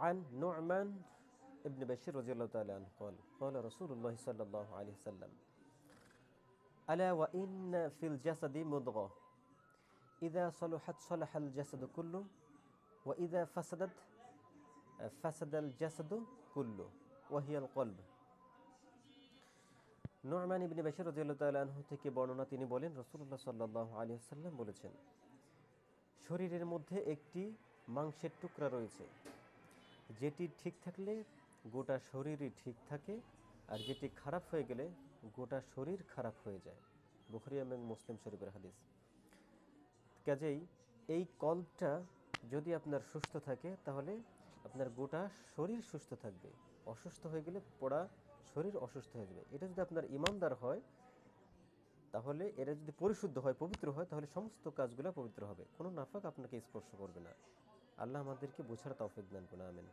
عن نعمان ابن بشير رضي الله تعالى عنه قال قال رسول الله صلى الله عليه وسلم ألا وإن في الجسد مضغة إذا صلحت صلح الجسد كله وإذا فسدت فسد الجسد كله وهي القلب। Numan ইবনে বাশির রাদিয়াল্লাহু তাআলা আনহু থেকে বর্ণনা, তিনি বলেন রাসূলুল্লাহ সাল্লাল্লাহু আলাইহি ওয়াসাল্লাম বলেছেন, শরীরের মধ্যে একটি মাংসের টুকরা রয়েছে, যেটি ঠিক থাকলে গোটা শরীরই ঠিক থাকে, আর যেটি খারাপ হয়ে গেলে গোটা শরীর খারাপ হয়ে যায়। বুখারী এবং মুসলিম শরীফের হাদিস। কাজেই এই কলবটা যদি আপনার সুস্থ থাকে তাহলে আপনার গোটা শরীর সুস্থ থাকবে, অসুস্থ হয়ে গেলে পুরা শরীর অসুস্থ হয়ে যাবে। এটা যদি আপনার ইমানদার হয়, তাহলে এরা যদি পরিশুদ্ধ হয়, পবিত্র হয়, তাহলে সমস্ত কাজগুলো পবিত্র হবে, কোনো নাফাক আপনাকে স্পর্শ করবে না। আল্লাহ আমাদেরকে বোঝার তৌফিক দান করুন, আমিন।